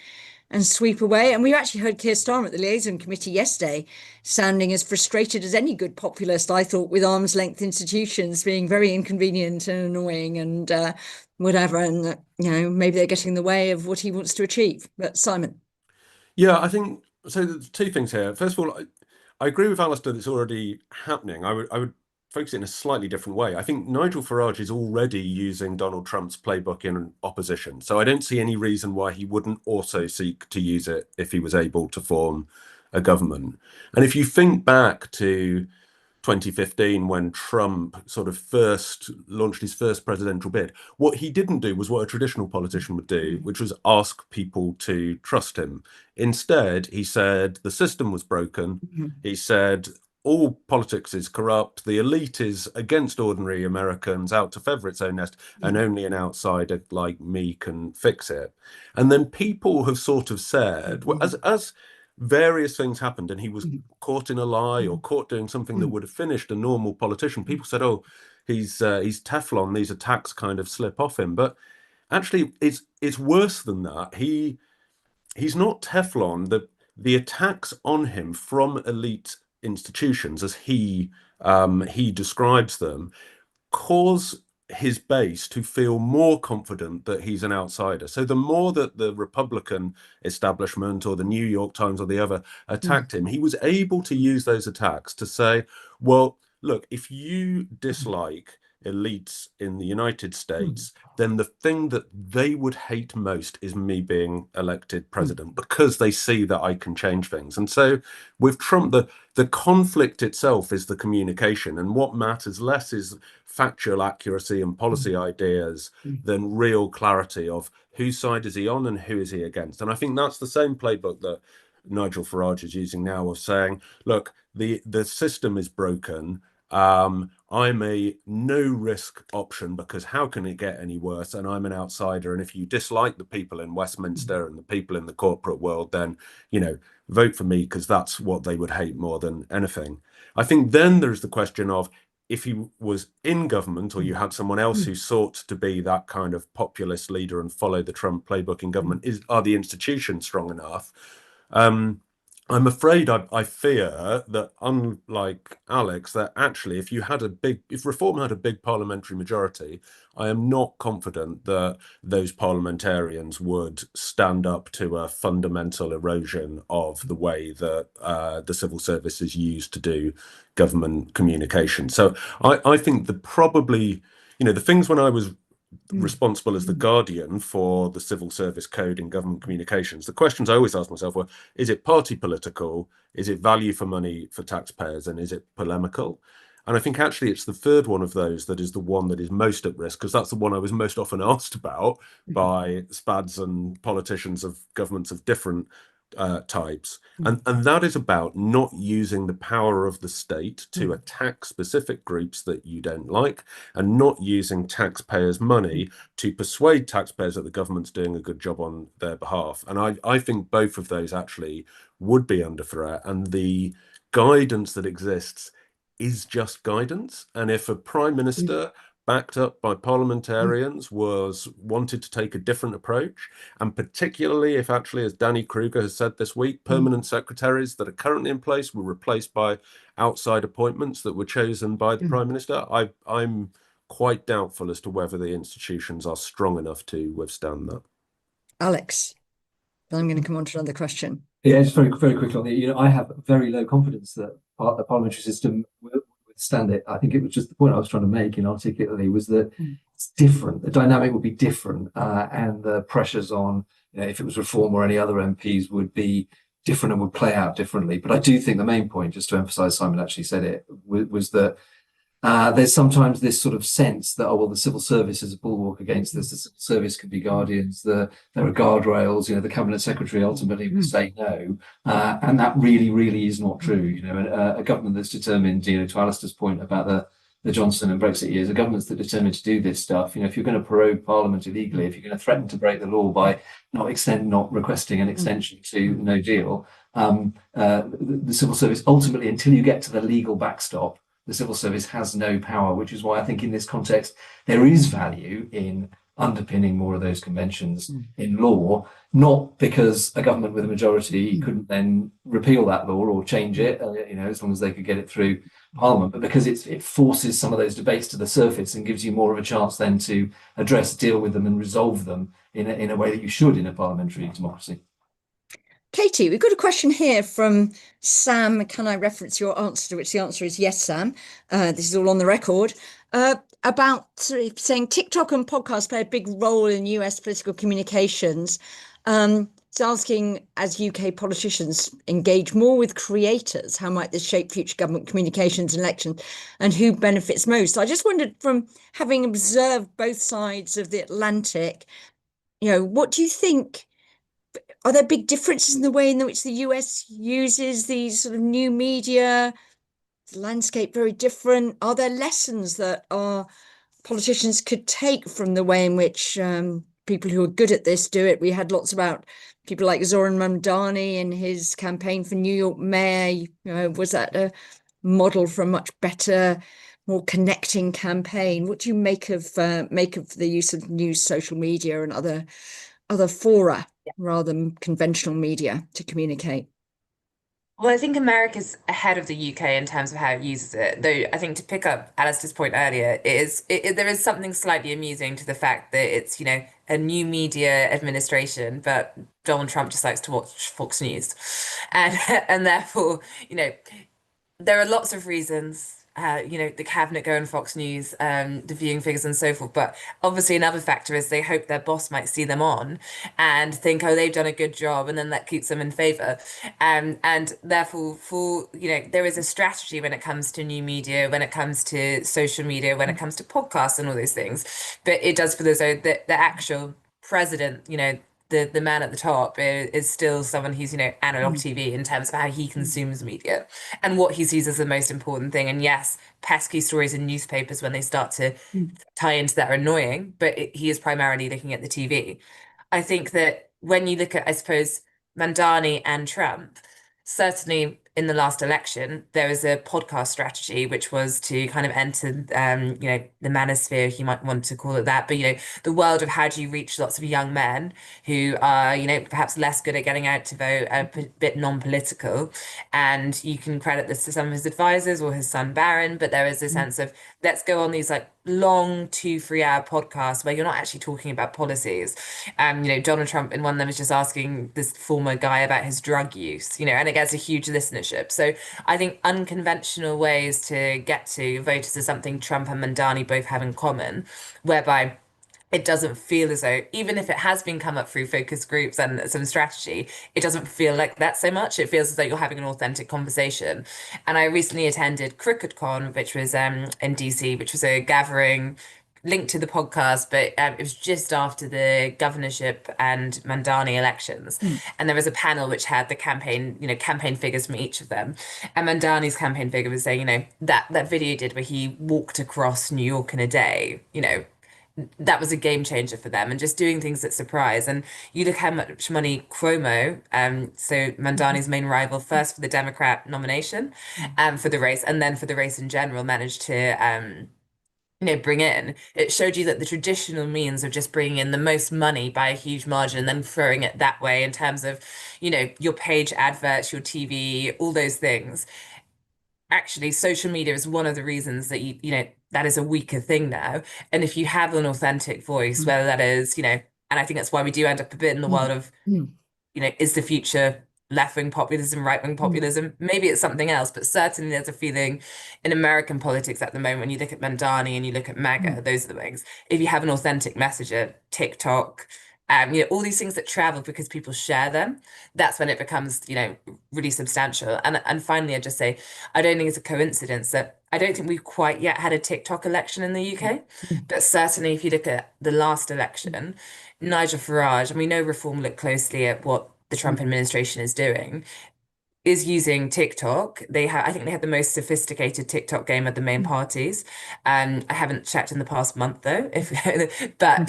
and sweep away? And we actually heard Keir Starmer at the liaison committee yesterday sounding as frustrated as any good populist, I thought, with arm's length institutions being very inconvenient and annoying and whatever. And, maybe they're getting in the way of what he wants to achieve. But Simon. Yeah, I think, so there's two things here. First of all, I agree with Alistair that it's already happening. I would focus it in a slightly different way. I think Nigel Farage is already using Donald Trump's playbook in opposition. So I don't see any reason why he wouldn't also seek to use it if he was able to form a government. And if you think back to 2015 when Trump sort of first launched his first presidential bid. What he didn't do was what a traditional politician would do, which was ask people to trust him. Instead, he said the system was broken. He said all politics is corrupt. The elite is against ordinary Americans, out to feather its own nest, and only an outsider like me can fix it. And then people have sort of said, well, as various things happened and he was caught in a lie or caught doing something that would have finished a normal politician, people said, oh, he's Teflon, these attacks kind of slip off him. But actually it's worse than that. He's not Teflon. The attacks on him from elite institutions, as he describes them, cause his base to feel more confident that he's an outsider. So the more that the Republican establishment or the New York Times or the other attacked him, he was able to use those attacks to say, well, look, if you dislike elites in the United States, then the thing that they would hate most is me being elected president, because they see that I can change things. And so with Trump, the conflict itself is the communication, and what matters less is factual accuracy and policy ideas than real clarity of whose side is he on and who is he against. And I think that's the same playbook that Nigel Farage is using now, of saying, look, the system is broken. I'm a no risk option because how can it get any worse? And I'm an outsider. And if you dislike the people in Westminster and the people in the corporate world, then, vote for me, because that's what they would hate more than anything. I think then there's the question of, if he was in government, or you had someone else who sought to be that kind of populist leader and follow the Trump playbook in government, are the institutions strong enough? I'm afraid, I fear that, unlike Alex, that actually if Reform had a big parliamentary majority, I am not confident that those parliamentarians would stand up to a fundamental erosion of the way that the civil service is used to do government communication. So I think that probably, the things when I was responsible as the guardian for the civil service code in government communications, the questions I always ask myself were, is it party political, is it value for money for taxpayers, and is it polemical? And I think actually it's the third one of those that is the one that is most at risk, because that's the one I was most often asked about by SPADs and politicians of governments of different types. And that is about not using the power of the state to attack specific groups that you don't like, and not using taxpayers' money to persuade taxpayers that the government's doing a good job on their behalf. And I think both of those actually would be under threat, and the guidance that exists is just guidance. And if a prime minister backed up by parliamentarians wanted to take a different approach, and particularly if actually, as Danny Kruger has said this week, permanent secretaries that are currently in place were replaced by outside appointments that were chosen by the prime minister, I'm quite doubtful as to whether the institutions are strong enough to withstand that. Alex, then I'm going to come on to another question. Yeah, just very, very quickly on the, I have very low confidence that the parliamentary system will withstand it. I think it was just the point I was trying to make inarticulately, was that it's different. The dynamic would be different, and the pressures on, if it was Reform or any other MPs, would be different and would play out differently. But I do think the main point, just to emphasise, Simon actually said it, was that there's sometimes this sort of sense that, the civil service is a bulwark against this. The civil service can be guardians. There are guardrails. The cabinet secretary ultimately will say no, and that really, really is not true. A government that's determined, to Alistair's point about the Johnson and Brexit years, a government that's determined to do this stuff. If you're going to prorogue Parliament illegally, if you're going to threaten to break the law by not requesting an extension to no deal, the civil service ultimately, until you get to the legal backstop, the civil service has no power, which is why I think in this context there is value in underpinning more of those conventions in law, not because a government with a majority couldn't then repeal that law or change it, as long as they could get it through Parliament, but because it forces some of those debates to the surface and gives you more of a chance then to deal with them and resolve them in a way that you should in a parliamentary democracy. Katy, we've got a question here from Sam. Can I reference your answer? To which the answer is yes, Sam. This is all on the record. About saying TikTok and podcasts play a big role in US political communications. It's asking, as UK politicians engage more with creators, how might this shape future government communications and elections, and who benefits most? I just wondered, from having observed both sides of the Atlantic, what do you think? Are there big differences in the way in which the US uses these sort of new media? Is the landscape very different? Are there lessons that our politicians could take from the way in which people who are good at this do it? We had lots about people like Zoran Mamdani in his campaign for New York mayor. Was that a model for a much better, more connecting campaign? What do you make of the use of news, social media, and other fora rather than conventional media to communicate? Well, I think America's ahead of the UK in terms of how it uses it. Though I think, to pick up Alistair's point earlier, there is something slightly amusing to the fact that it's, a new media administration, but Donald Trump just likes to watch Fox News. And therefore, there are lots of reasons, the cabinet go on Fox News, the viewing figures and so forth. But obviously another factor is they hope their boss might see them on and think, oh, they've done a good job, and then that keeps them in favor. And therefore, there is a strategy when it comes to new media, when it comes to social media, when it comes to podcasts and all those things. But it does feel as though the actual president, the man at the top is still someone who's, analog TV in terms of how he consumes media and what he sees as the most important thing. And yes, pesky stories in newspapers, when they start to tie into that, are annoying, but he is primarily looking at the TV. I think that when you look at, I suppose, Mandani and Trump, certainly in the last election, there was a podcast strategy, which was to kind of enter, the manosphere, if you might want to call it that, but, the world of how do you reach lots of young men who are, perhaps less good at getting out to vote, a bit non-political. And you can credit this to some of his advisors or his son Barron, but there is a sense of, let's go on these long 2-3 hour podcasts where you're not actually talking about policies. Donald Trump in one of them is just asking this former guy about his drug use, and it gets a huge listenership. So I think unconventional ways to get to voters is something Trump and Mandani both have in common, whereby it doesn't feel as though, even if it has been come up through focus groups and some strategy, it doesn't feel like that so much. It feels as though you're having an authentic conversation. And I recently attended CrickettCon, which was in DC, which was a gathering linked to the podcast, but it was just after the governorship and Mandani elections. And there was a panel which had the campaign figures from each of them. And Mandani's campaign figure was saying, that video he did where he walked across New York in a day, that was a game changer for them, and just doing things that surprise. And you look how much money Cuomo, so Mandani's main rival, first for the Democrat nomination, for the race, and then for the race in general, managed to bring in. It showed you that the traditional means of just bringing in the most money by a huge margin and then throwing it that way in terms of, your page adverts, your TV, all those things. Actually, social media is one of the reasons that that is a weaker thing now. And if you have an authentic voice, whether that is, and I think that's why we do end up a bit in the world of, is the future left-wing populism, right-wing populism? Maybe it's something else, but certainly there's a feeling in American politics at the moment, when you look at Mandani and you look at MAGA, those are the things. If you have an authentic messenger, TikTok, all these things that travel because people share them, that's when it becomes, really substantial. And finally, I just say, I don't think it's a coincidence that I don't think we've quite yet had a TikTok election in the UK, but certainly if you look at the last election, Nigel Farage, and we know Reform looked closely at what the Trump administration is doing, is using TikTok. I think they had the most sophisticated TikTok game of the main parties. I haven't checked in the past month though, but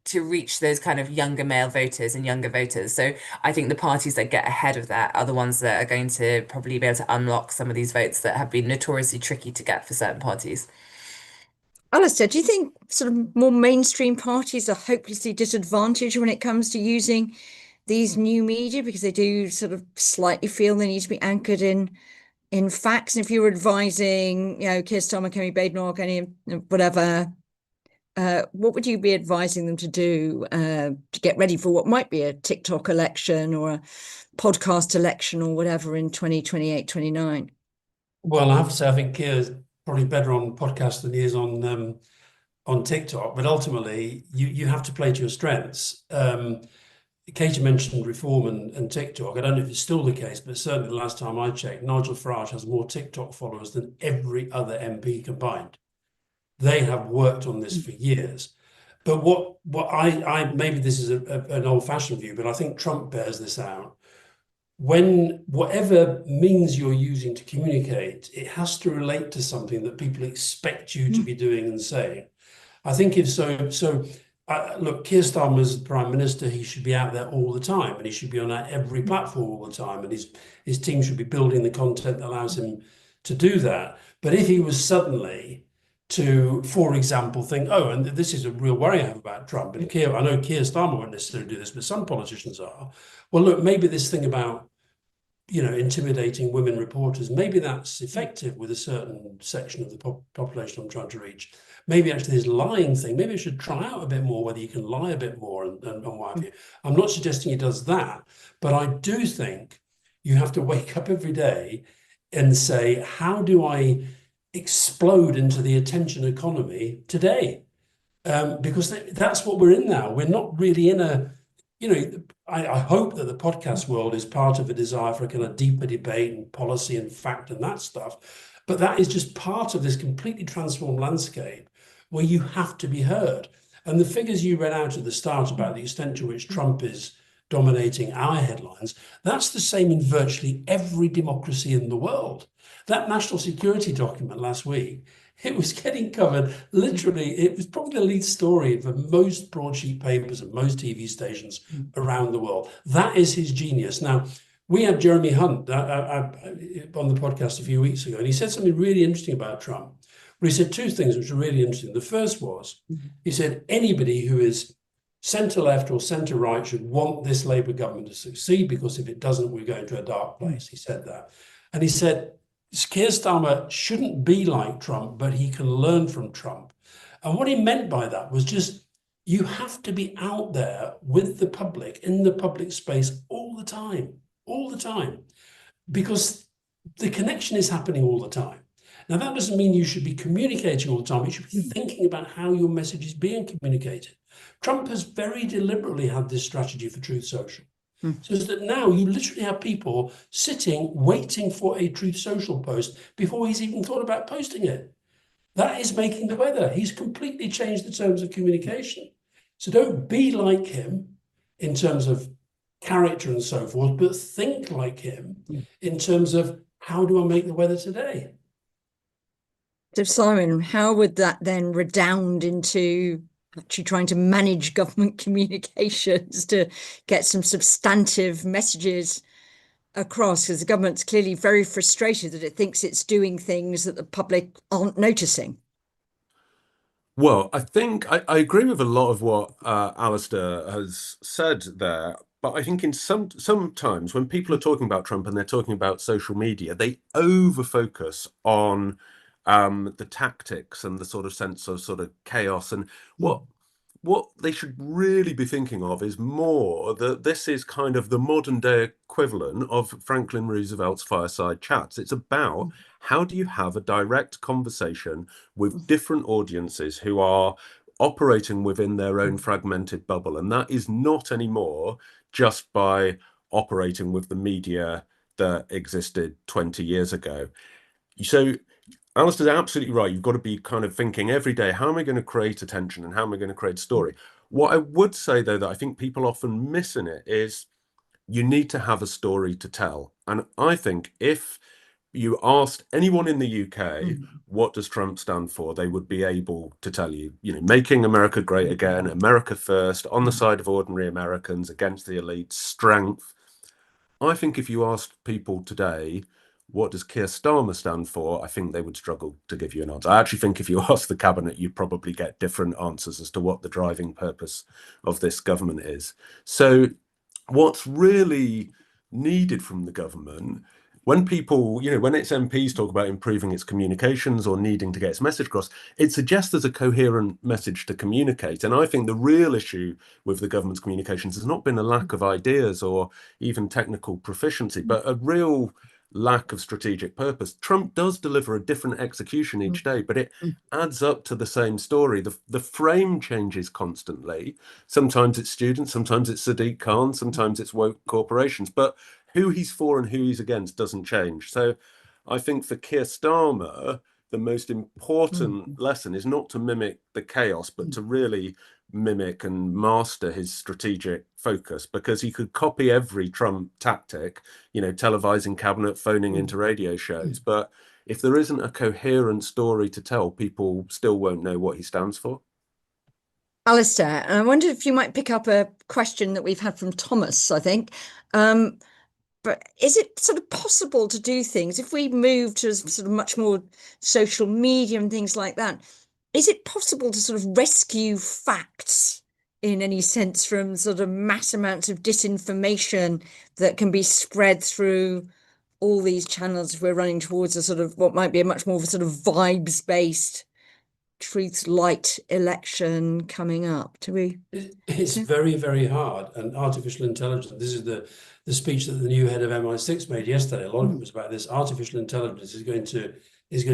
to reach those kind of younger male voters and younger voters. So I think the parties that get ahead of that are the ones that are going to probably be able to unlock some of these votes that have been notoriously tricky to get for certain parties. Alistair, do you think sort of more mainstream parties are hopelessly disadvantaged when it comes to using these new media, because they do sort of slightly feel they need to be anchored in facts? And if you were advising, Keir Starmer, Kemi Badenoch, any whatever, what would you be advising them to do to get ready for what might be a TikTok election or a podcast election or whatever in 2028, 29? Well, I have to say, I think Keir's probably better on podcasts than he is on TikTok, but ultimately you have to play to your strengths. Katy mentioned reform and TikTok. I don't know if it's still the case, but certainly the last time I checked, Nigel Farage has more TikTok followers than every other MP combined. They have worked on this for years. But what I maybe this is an old-fashioned view, but I think Trump bears this out. When whatever means you're using to communicate, it has to relate to something that people expect you to be doing and saying. I think if so, look, Keir Starmer as Prime Minister, he should be out there all the time, and he should be on every platform all the time, and his team should be building the content that allows him to do that. But if he was suddenly to, for example, think, oh, and this is a real worry I have about Trump, and I know Keir Starmer won't necessarily do this, but some politicians are. Well, look, maybe this thing about intimidating women reporters, maybe that's effective with a certain section of the population I'm trying to reach. Maybe actually this lying thing, maybe I should try out a bit more whether you can lie a bit more and what have you. I'm not suggesting he does that, but I do think you have to wake up every day and say, how do I explode into the attention economy today? Because that's what we're in now. We're not really in a, I hope that the podcast world is part of a desire for a kind of deeper debate and policy and fact and that stuff. But that is just part of this completely transformed landscape where you have to be heard. And the figures you read out at the start about the extent to which Trump is dominating our headlines, that's the same in virtually every democracy in the world. That national security document last week, it was getting covered, literally, it was probably the lead story for most broadsheet papers and most TV stations around the world. That is his genius. Now, we had Jeremy Hunt on the podcast a few weeks ago, and he said something really interesting about Trump. But he said two things which were really interesting. The first was, he said, anybody who is centre-left or centre-right should want this Labour government to succeed, because if it doesn't, we're going to a dark place. He said that. And he said, Keir Starmer shouldn't be like Trump, but he can learn from Trump. And what he meant by that was just, you have to be out there with the public, in the public space all the time, because the connection is happening all the time. Now, that doesn't mean you should be communicating all the time. You should be thinking about how your message is being communicated. Trump has very deliberately had this strategy for Truth Social. So that now you literally have people sitting, waiting for a Truth Social post before he's even thought about posting it. That is making the weather. He's completely changed the terms of communication. So don't be like him in terms of character and so forth, but think like him in terms of, how do I make the weather today? So Simon, how would that then redound into actually trying to manage government communications to get some substantive messages across? Because the government's clearly very frustrated that it thinks it's doing things that the public aren't noticing. Well, I think I agree with a lot of what Alistair has said there, but I think in sometimes when people are talking about Trump and they're talking about social media, they over-focus on the tactics and the sort of sense of sort of chaos. And what they should really be thinking of is more that this is kind of the modern day equivalent of Franklin Roosevelt's fireside chats. It's about how do you have a direct conversation with different audiences who are operating within their own fragmented bubble. And that is not anymore just by operating with the media that existed 20 years ago. So Alistair's absolutely right. You've got to be kind of thinking every day, how am I going to create attention and how am I going to create a story? What I would say, though, that I think people often miss in it is you need to have a story to tell. And I think if you asked anyone in the UK, what does Trump stand for, they would be able to tell you, making America great again, America first, on the side of ordinary Americans, against the elite, strength. I think if you asked people today, what does Keir Starmer stand for, I think they would struggle to give you an answer. I actually think if you ask the cabinet, you'd probably get different answers as to what the driving purpose of this government is. So what's really needed from the government, when people, when its MPs talk about improving its communications or needing to get its message across, it suggests there's a coherent message to communicate. And I think the real issue with the government's communications has not been a lack of ideas or even technical proficiency, but a real lack of strategic purpose. Trump does deliver a different execution each day, but it adds up to the same story. The frame changes constantly. Sometimes it's students, sometimes it's Sadiq Khan, sometimes it's woke corporations, but who he's for and who he's against doesn't change. So I think for Keir Starmer, the most important lesson is not to mimic the chaos, but to really mimic and master his strategic focus, because he could copy every Trump tactic, televising cabinet, phoning into radio shows. But if there isn't a coherent story to tell, people still won't know what he stands for. Alistair, and I wonder if you might pick up a question that we've had from Thomas, I think. But is it sort of possible to do things if we move to sort of much more social media and things like that? Is it possible to sort of rescue facts in any sense from sort of mass amounts of disinformation that can be spread through all these channels if we're running towards a sort of what might be a much more of a sort of vibes-based truth light election coming up? It's very, very hard. And artificial intelligence, this is the speech that the new head of MI6 made yesterday. A lot of it was about this. Artificial intelligence is going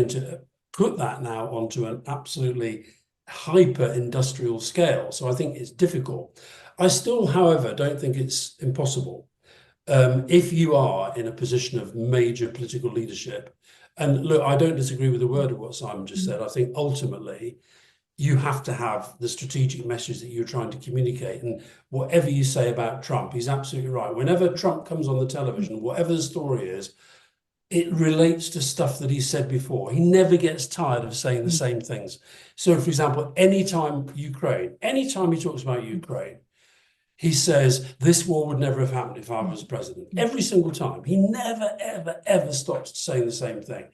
to put that now onto an absolutely hyper industrial scale. So I think it's difficult. I still, however, don't think it's impossible. If you are in a position of major political leadership, and look, I don't disagree with a word of what Simon just said. I think ultimately you have to have the strategic message that you're trying to communicate. And whatever you say about Trump, he's absolutely right. Whenever Trump comes on the television, whatever the story is, it relates to stuff that he said before. He never gets tired of saying the same things. So, for example, anytime he talks about Ukraine, he says, this war would never have happened if I was president. Every single time. He never, ever, ever stops saying the same thing.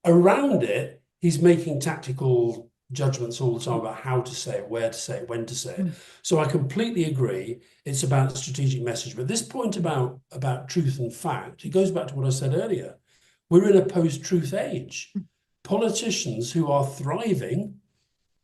Around it, he's making tactical judgments all the time about how to say it, where to say it, when to say it. So I completely agree. It's about the strategic message. But this point about truth and fact, it goes back to what I said earlier. We're in a post-truth age. Politicians who are thriving,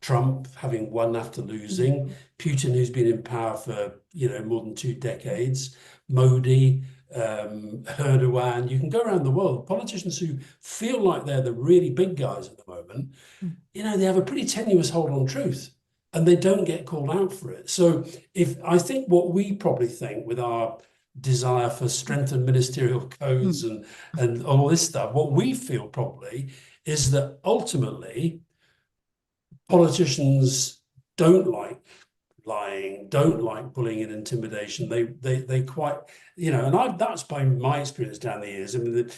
Trump having won after losing, Putin who's been in power for more than 2 decades, Modi, Erdogan, you can go around the world, politicians who feel like they're the really big guys at the moment, they have a pretty tenuous hold on truth and they don't get called out for it. So I think what we probably think with our desire for strengthened ministerial codes and all this stuff, what we feel probably is that ultimately politicians don't like lying, don't like bullying and intimidation. They quite, and that's been my experience down the years. I mean,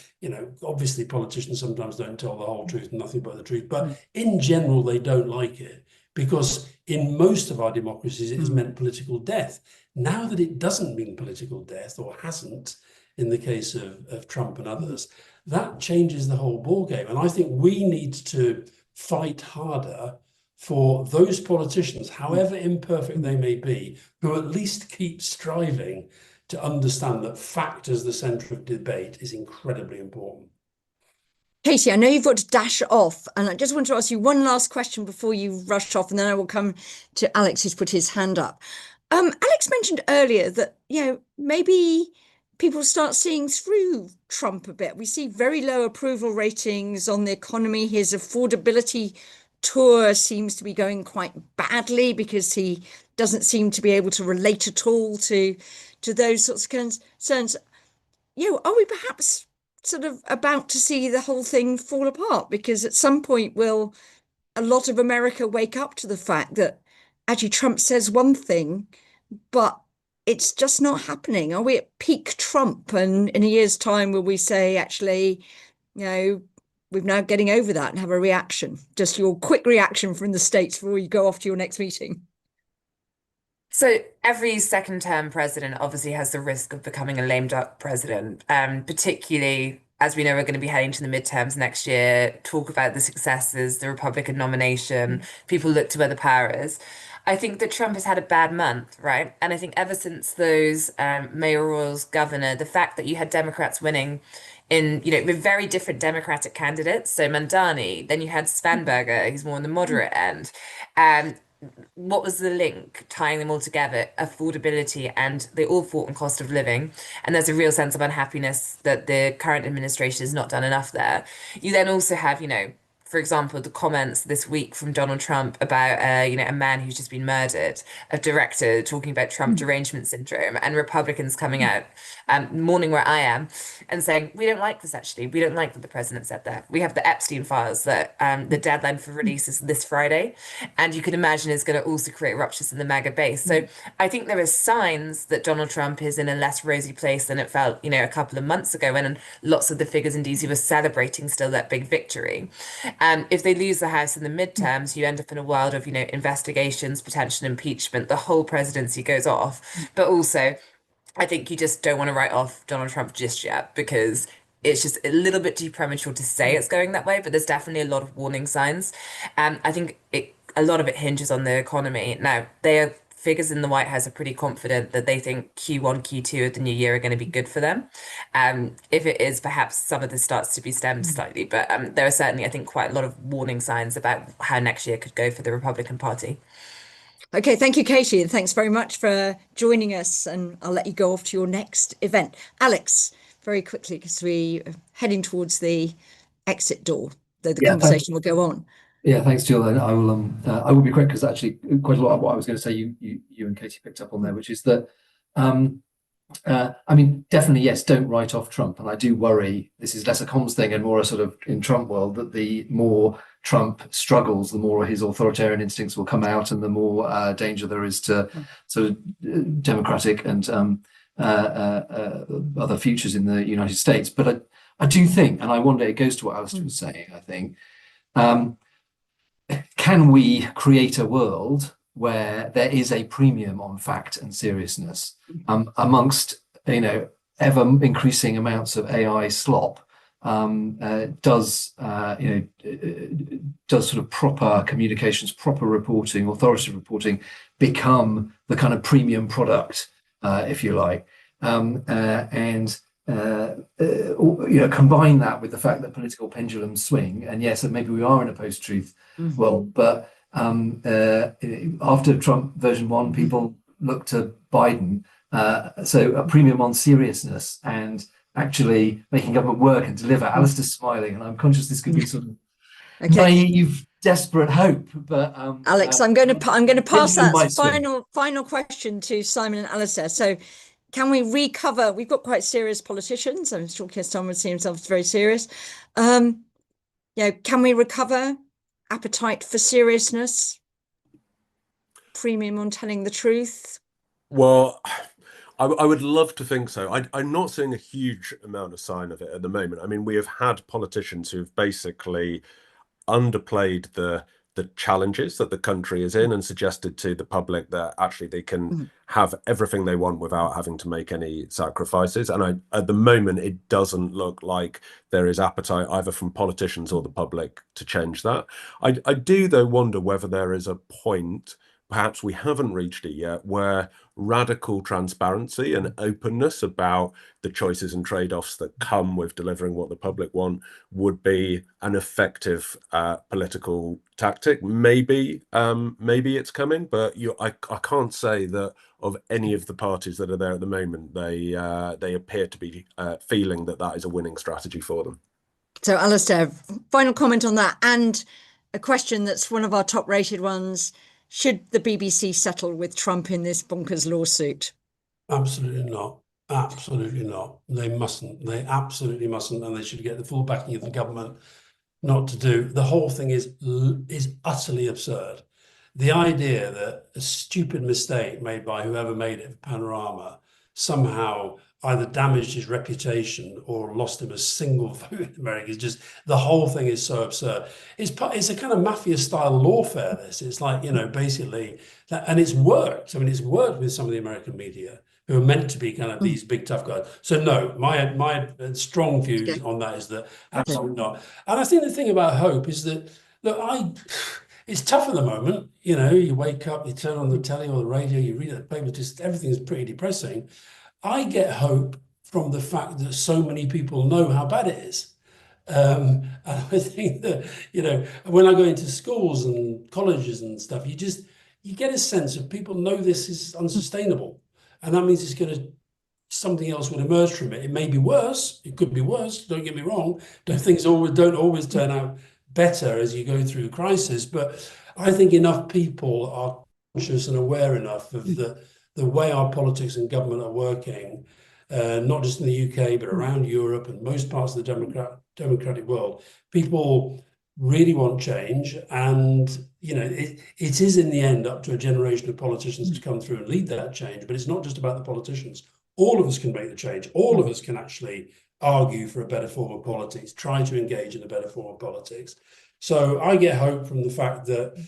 obviously politicians sometimes don't tell the whole truth and nothing but the truth, but in general, they don't like it because in most of our democracies, it has meant political death. Now that it doesn't mean political death, or hasn't in the case of Trump and others, that changes the whole ballgame. And I think we need to fight harder for those politicians, however imperfect they may be, who at least keep striving to understand that fact as the centre of debate is incredibly important. Katy, I know you've got to dash off, and I just want to ask you one last question before you rush off, and then I will come to Alex, who's put his hand up. Alex mentioned earlier that, maybe people start seeing through Trump a bit. We see very low approval ratings on the economy. His affordability tour seems to be going quite badly because he doesn't seem to be able to relate at all to those sorts of concerns. Are we perhaps sort of about to see the whole thing fall apart? Because at some point will a lot of America wake up to the fact that actually Trump says one thing, but it's just not happening? Are we at peak Trump? And in a year's time, will we say, actually, we're now getting over that and have a reaction? Just your quick reaction from the States before you go off to your next meeting. So every second term president obviously has the risk of becoming a lame duck president, particularly as we know we're going to be heading to the midterms next year, talk about the successes, the Republican nomination, people look to where the power is. I think that Trump has had a bad month, right? And I think ever since those mayorals, governor, the fact that you had Democrats winning in, with very different Democratic candidates. So Mandani, then you had Svanberger, who's more on the moderate end. what was the link tying them all together? Affordability, and they all fought on cost of living. And there's a real sense of unhappiness that the current administration has not done enough there. You then also have, for example, the comments this week from Donald Trump about, a man who's just been murdered, a director talking about Trump derangement syndrome, and Republicans coming out, mourning where I am, and saying, we don't like this actually. We don't like what the president said there. We have the Epstein files that the deadline for release is this Friday. And you can imagine it's going to also create ruptures in the MAGA base. So I think there are signs that Donald Trump is in a less rosy place than it felt, a couple of months ago, when lots of the figures in DC were celebrating still that big victory. If they lose the House in the midterms, you end up in a world of, investigations, potential impeachment, the whole presidency goes off. But also, I think you just don't want to write off Donald Trump just yet, because it's just a little bit too premature to say it's going that way, but there's definitely a lot of warning signs. I think a lot of it hinges on the economy. Now, figures in the White House are pretty confident that they think Q1, Q2 of the new year are going to be good for them. If it is, perhaps some of this starts to be stemmed slightly, but there are certainly, I think, quite a lot of warning signs about how next year could go for the Republican Party. Okay, thank you, Katy, and thanks very much for joining us. And I'll let you go off to your next event. Alex, very quickly, because we are heading towards the exit door, though the conversation will go on. Yeah, thanks, Jill. And I will be quick, because actually quite a lot of what I was going to say you and Katy picked up on there, which is that I mean, definitely, yes, don't write off Trump. And I do worry this is less a comms thing and more a sort of, in Trump world, that the more Trump struggles, the more his authoritarian instincts will come out, and the more danger there is to sort of democratic and other futures in the United States. But I do think, and I wonder, it goes to what Alistair was saying, I think, can we create a world where there is a premium on fact and seriousness amongst, ever increasing amounts of AI slop? Does sort of proper communications, proper reporting, authoritative reporting become the kind of premium product, if you like? Combine that with the fact that political pendulums swing, and yes, that maybe we are in a post-truth world, but after Trump version 1, people look to Biden. So a premium on seriousness and actually making government work and deliver. Alistair's smiling, and I'm conscious this could be sort of naive, desperate hope. But Alex, I'm going to pass that final question to Simon and Alistair. So, can we recover? We've got quite serious politicians. I'm sure Keir Starmer would see himself as very serious. Can we recover appetite for seriousness, premium on telling the truth? Well, I would love to think so. I'm not seeing a huge amount of sign of it at the moment. I mean, we have had politicians who've basically underplayed the challenges that the country is in and suggested to the public that actually they can have everything they want without having to make any sacrifices. And at the moment, it doesn't look like there is appetite either from politicians or the public to change that. I do, though, wonder whether there is a point, perhaps we haven't reached it yet, where radical transparency and openness about the choices and trade-offs that come with delivering what the public want would be an effective political tactic. Maybe it's coming, but I can't say that of any of the parties that are there at the moment, they appear to be feeling that is a winning strategy for them. So, Alistair, final comment on that, and a question that's one of our top-rated ones. Should the BBC settle with Trump in this bonkers lawsuit? Absolutely not. Absolutely not. They mustn't. They absolutely mustn't, and they should get the full backing of the government not to do. The whole thing is utterly absurd. The idea that a stupid mistake made by whoever made it for Panorama somehow either damaged his reputation or lost him a single vote in America is just, the whole thing is so absurd. It's a kind of mafia style lawfare, this. It's like, basically, and it's worked. I mean, it's worked with some of the American media who are meant to be kind of these big tough guys. So no, my strong views on that is that absolutely not. And I think the thing about hope is that, look, it's tough at the moment. You wake up, you turn on the telly or the radio, you read the paper, just everything's pretty depressing. I get hope from the fact that so many people know how bad it is. And I think that, when I go into schools and colleges and stuff, you get a sense of people know this is unsustainable, and that means something else would emerge from it. It may be worse. It could be worse. Don't get me wrong. Things don't always turn out better as you go through a crisis. But I think enough people are conscious and aware enough of the way our politics and government are working, not just in the UK, but around Europe and most parts of the democratic world. People really want change, and it is in the end up to a generation of politicians to come through and lead that change. But it's not just about the politicians. All of us can make the change. All of us can actually argue for a better form of politics, try to engage in a better form of politics. So I get hope from the fact that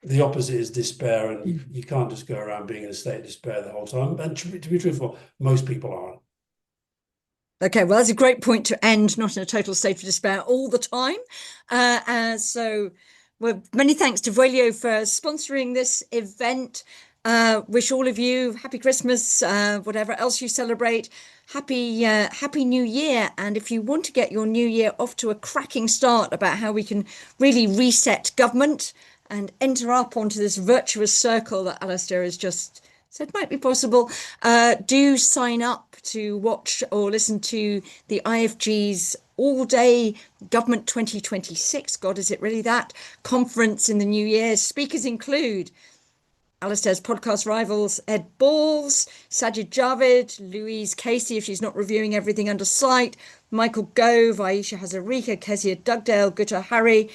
the opposite is despair, and you can't just go around being in a state of despair the whole time. And to be truthful, most people aren't. Okay, well, that's a great point to end, not in a total state of despair all the time. Well, many thanks to Vuelio for sponsoring this event. Wish all of you happy Christmas, whatever else you celebrate, happy New Year. And if you want to get your new year off to a cracking start about how we can really reset government and enter up onto this virtuous circle that Alistair has just said might be possible, do sign up to watch or listen to the IFG's all-day Government 2026, God, is it really that, conference in the new year. Speakers include Alistair's podcast rivals, Ed Balls, Sajid Javid, Louise Casey, if she's not reviewing everything under sight, Michael Gove, Aisha Hazarika, Kezia Dugdale, Gutta Harry,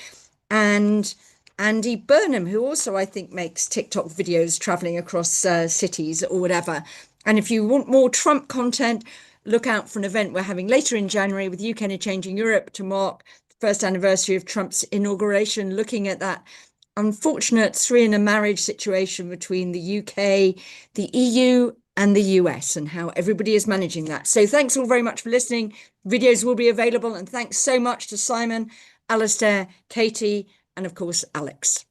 and Andy Burnham, who also, I think, makes TikTok videos traveling across cities or whatever. And if you want more Trump content, look out for an event we're having later in January with UK and Changing Europe to mark the first anniversary of Trump's inauguration, looking at that unfortunate three-in-a-marriage situation between the UK, the EU and the US, and how everybody is managing that. So thanks all very much for listening. Videos will be available, and thanks so much to Simon, Alistair, Katy, and of course, Alex.